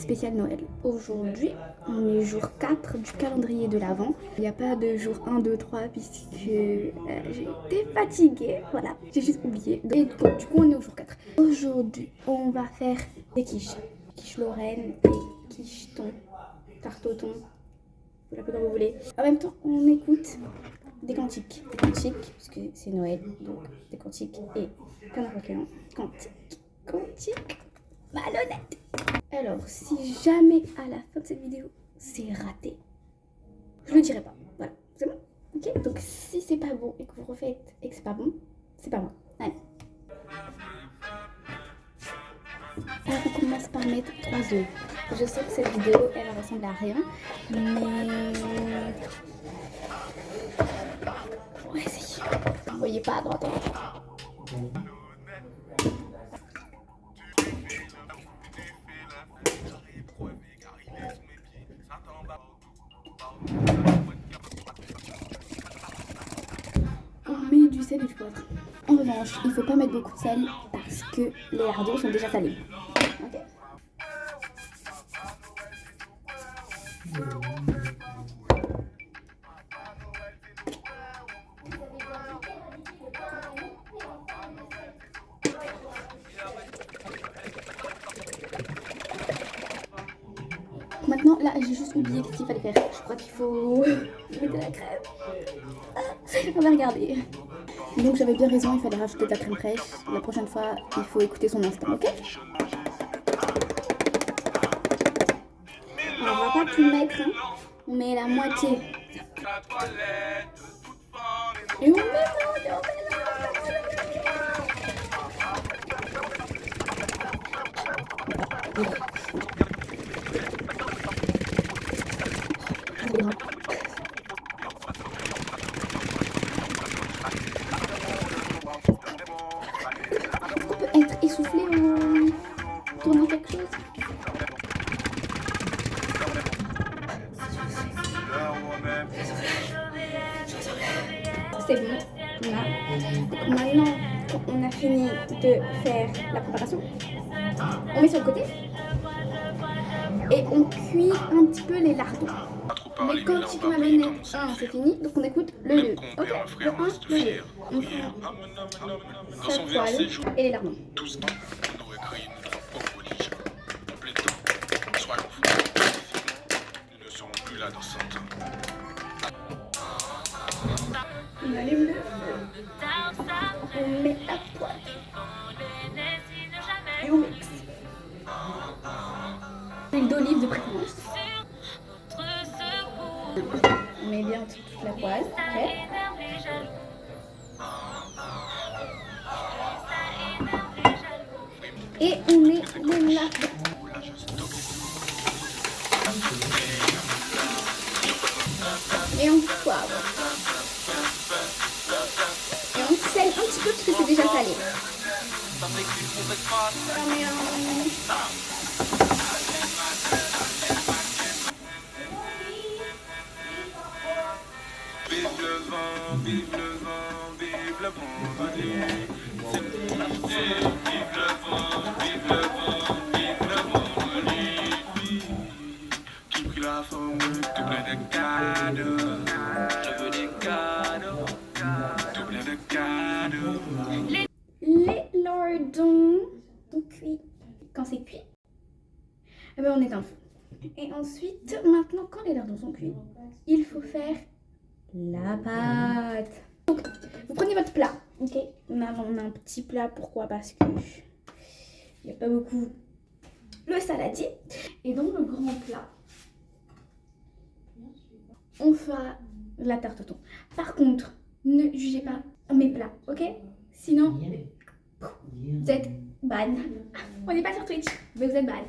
spécial Noël. Aujourd'hui, on est jour 4 du calendrier de l'Avent. Il n'y a pas de jour 1, 2, 3 puisque j'ai été fatiguée. Voilà, j'ai juste oublié. Et du coup, on est au jour 4. Aujourd'hui, on va faire des quiches. Quiche Lorraine et quiche thon, tarte au thon. Vous l'appelez comme vous voulez. En même temps, on écoute des cantiques. Des cantiques, parce que c'est Noël, donc des cantiques et canard cantiques malhonnête. Alors, si jamais à la fin de cette vidéo, c'est raté, je le dirai pas. Voilà, c'est bon. Ok, donc si c'est pas bon et que vous refaites et que c'est pas bon, c'est pas moi. Allez. Alors, on commence par mettre 3 œufs. Je sais que cette vidéo, elle ressemble à rien, mais on va essayer. Vous voyez pas à droite. On met du sel et du poivre. En revanche, il faut pas mettre beaucoup de sel parce que les lardons sont déjà salés. Ok. Maintenant, là, j'ai juste oublié ce qu'il fallait faire. Je crois qu'il faut mettre de la crème. On va regarder. Donc, j'avais bien raison, il fallait rajouter de la crème fraîche. La prochaine fois, il faut écouter son instinct, ok? Alors, on va pas tout mettre, hein. On met la moitié. Et on mélange. On peut être essoufflé en tournant quelque chose. C'est bon, on a. Donc maintenant qu'on a fini de faire la préparation, on met sur le côté et on cuit un petit peu les lardons. Les cantiques malhonnêtes, c'est fini, donc on écoute le le. Ok, le 1, le le. On prend sa poêle et les lardons. On allume le feu, on met la poêle et on mixe. Huile d'olive de préférence. On met bien toute la poêle, ok. Et on met les lardons. Et on poivre. Et on sel un petit peu parce que c'est déjà salé. Vive le vent, vive le vent, vive le vendredi. Vive le vent, vive le vent, vive le vendredi. Qui prit la forme tout plein de cadeaux. Je veux des cadeaux, tout plein de cadeaux. Les lardons sont cuits. Quand c'est cuit, eh ben on éteint le feu. Et ensuite, maintenant, quand les lardons sont cuits, il faut faire la pâte. Donc, vous prenez votre plat, ok? On a un petit plat, pourquoi? Parce que il n'y a pas beaucoup le saladier. Et dans le grand plat, on fera la tarte au thon. Par contre, ne jugez pas mes plats, ok? Sinon, vous êtes ban. On n'est pas sur Twitch, mais vous êtes ban.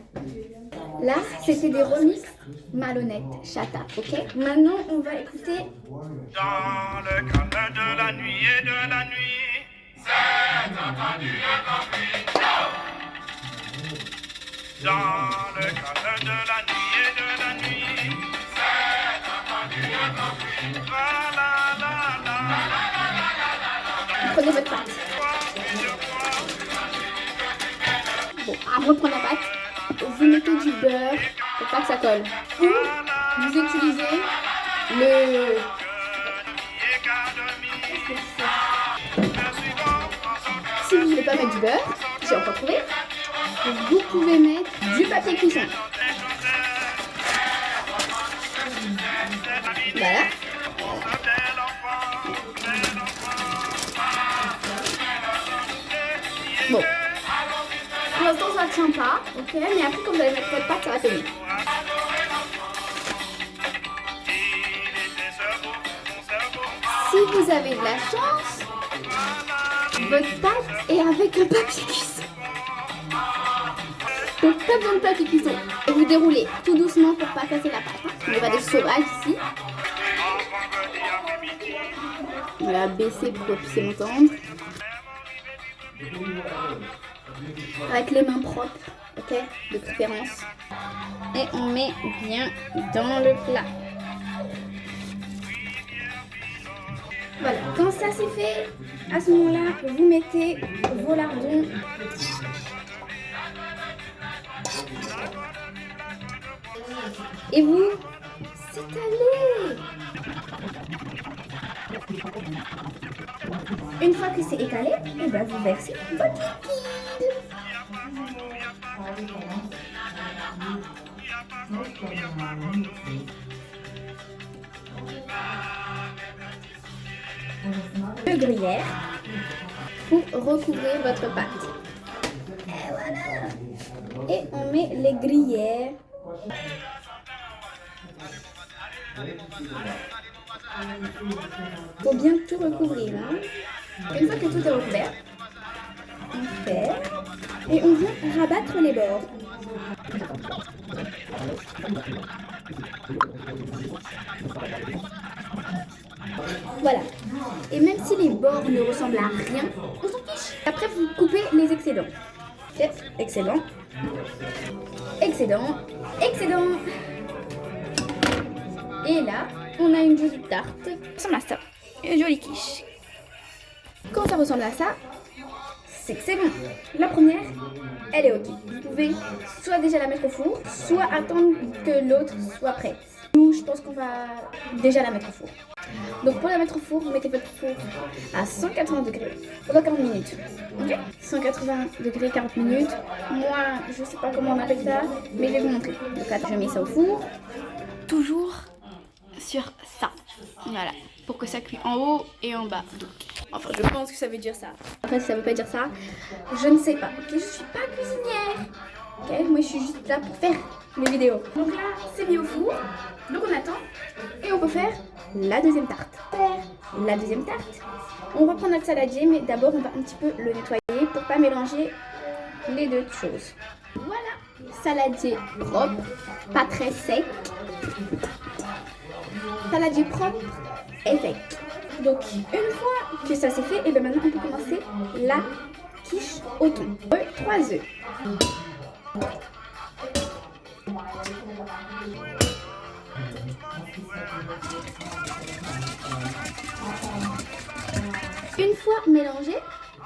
Là, c'était des remixes malhonnêtes, chata, ok? Maintenant, on va écouter. Dans le calme de la nuit et de la nuit, c'est entendu et compris. Dans le calme de la nuit et de la nuit, c'est entendu et compris. La la la la. Prenez votre pâte. Bon, à reprendre la pâte. vous mettez du beurre pour pas que ça colle. Ou vous utilisez le... Si vous voulez pas mettre du beurre, j'ai encore trouvé, vous pouvez mettre du papier cuisson. Voilà. Bon. Pour l'instant, ça ne tient pas, ok? Mais après, quand vous allez mettre votre pâte, ça va tenir. Si vous avez de la chance, votre pâte est avec un papier cuisson. Donc, pas besoin de papier cuisson. Et vous déroulez tout doucement pour pas casser la pâte. On n'est pas des sauvages ici. On va baisser pour que vous puissiez m'entendre. Avec les mains propres, ok, de préférence. Et on met bien dans le plat. Voilà, quand ça c'est fait, à ce moment-là, vous mettez vos lardons. Et vous étalez. Une fois que c'est étalé, et ben vous versez votre liquide. Le gruyère pour recouvrir votre pâte. Et voilà. Et on met les gruyères. Faut bien tout recouvrir. Hein. Une fois que tout est recouvert, on fait et on vient rabattre les bords. Voilà. Et même si les bords ne ressemblent à rien, on s'en fiche. Après, vous coupez les excédents. Ok, excédent. Excédent. Excédent. Et là, on a une jolie tarte. Ça ressemble à ça. Une jolie quiche. Quand ça ressemble à ça, c'est que c'est bon. La première, elle est ok. Vous pouvez soit déjà la mettre au four, soit attendre que l'autre soit prête. Nous, je pense qu'on va déjà la mettre au four. Donc pour la mettre au four, vous mettez votre four à 180 degrés pendant 40 minutes. Ok, 180 degrés, 40 minutes. Moi, je sais pas comment on appelle ça, mais je vais vous montrer. Donc là, je mets ça au four. Toujours sur ça. Voilà. Pour que ça cuit en haut et en bas. Donc, enfin, je pense que ça veut dire ça. Après, si ça veut pas dire ça, je ne sais pas. Ok, je suis pas cuisinière. Ok, moi je suis juste là pour faire mes vidéos. Donc là, c'est mis au four. Donc on attend et on peut faire la deuxième tarte. La deuxième tarte. On reprend notre saladier, mais d'abord on va un petit peu le nettoyer pour pas mélanger les deux choses. Voilà, saladier propre, pas très sec. Saladier propre et sec. Donc une fois que ça c'est fait, et bien maintenant on peut commencer la quiche au thon. 3 œufs. Une fois mélangé,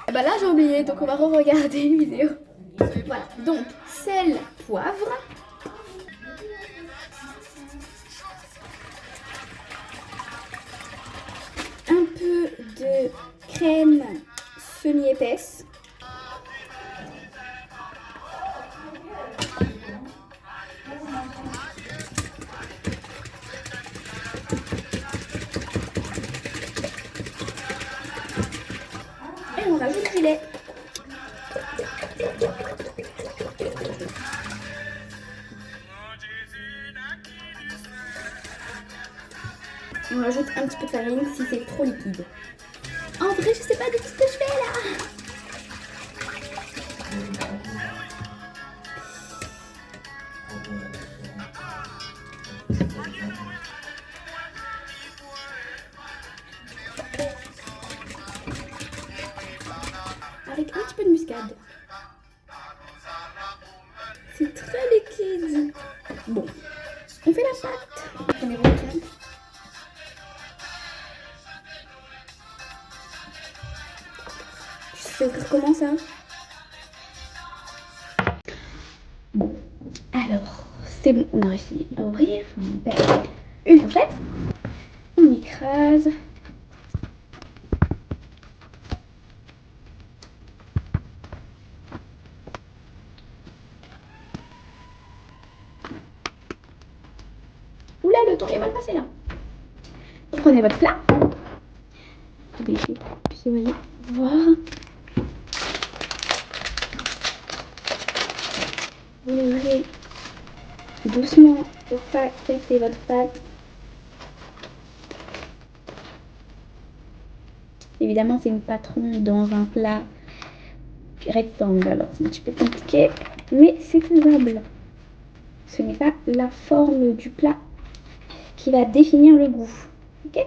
et ben là j'ai oublié, donc on va re-regarder une vidéo. Voilà, donc sel, poivre. Un peu de crème semi-épaisse. Et on rajoute du lait. On rajoute un petit peu de farine si c'est trop liquide. En vrai, je sais pas du tout ce que je fais là. Avec un petit peu de muscade. C'est très liquide. Bon, on fait la pâte. Prenez votre crème. Je sais comment ça. Bon, c'est bon, on a réussi à ouvrir. On perd une fourchette. On écrase. Oula, le temps est mal passé là. Vous prenez votre plat. Vous baissez, puis vous voyez, voir. Vous ouvrez doucement pour pas casser votre pâte. Évidemment, c'est une pâte ronde dans un plat rectangle, alors c'est un petit peu compliqué, mais c'est faisable. Ce n'est pas la forme du plat qui va définir le goût. Ok,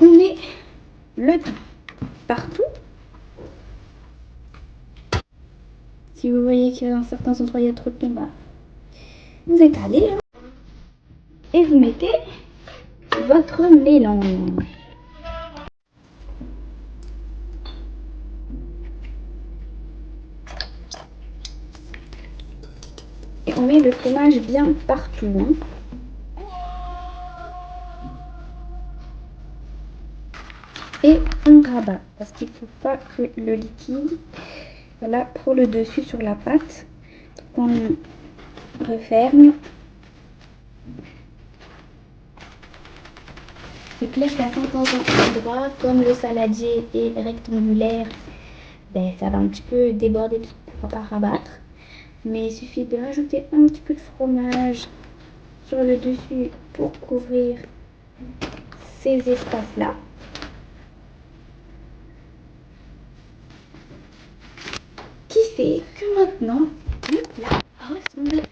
on met le thym partout. Si vous voyez qu'il y a dans certains endroits il y a trop de thym, vous étalez et vous mettez votre mélange. Et on met le fromage bien partout. Et on rabat parce qu'il ne faut pas que le liquide, voilà, pour le dessus sur la pâte. Donc on referme. C'est clair qu'à certains endroits, comme le saladier est rectangulaire, ça va un petit peu déborder, on va pas rabattre. Mais il suffit de rajouter un petit peu de fromage sur le dessus pour couvrir ces espaces-là. Qui fait que maintenant, le plat ressemble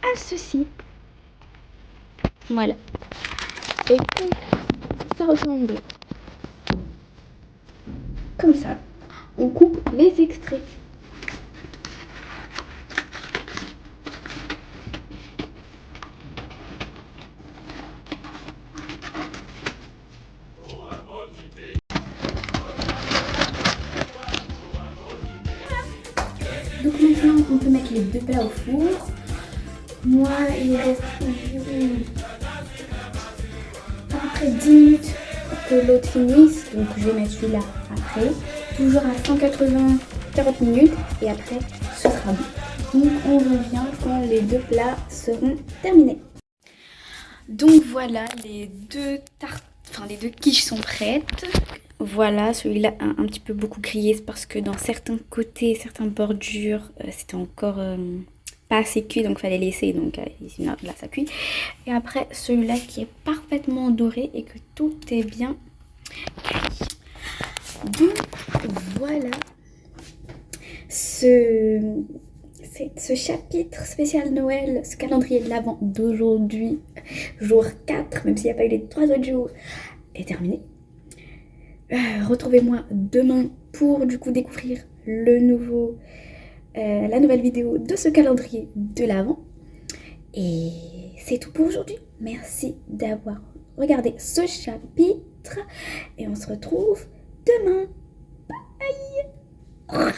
à ceci. Voilà. Et puis, ça ressemble comme ça. On coupe les extraits. Donc maintenant, on peut mettre les deux plats au four. Moi, il reste à peu près 10 minutes pour que l'autre finisse. Donc je vais mettre celui-là après. Toujours à 180, 40 minutes. Et après, ce sera bon. Donc on revient quand les deux plats seront terminés. Donc voilà, les deux quiches sont prêtes. Voilà, celui-là a un petit peu beaucoup grillé, c'est parce que dans certains côtés, certaines bordures, c'était encore pas assez cuit, donc il fallait laisser. Donc ici, là, ça cuit. Et après, celui-là qui est parfaitement doré et que tout est bien cuit. Donc voilà, ce chapitre spécial Noël, ce calendrier de l'Avent d'aujourd'hui, jour 4, même s'il n'y a pas eu les 3 autres jours, est terminé. Retrouvez-moi demain pour du coup découvrir la nouvelle vidéo de ce calendrier de l'Avent. Et c'est tout pour aujourd'hui. Merci d'avoir regardé ce chapitre et on se retrouve demain. Bye.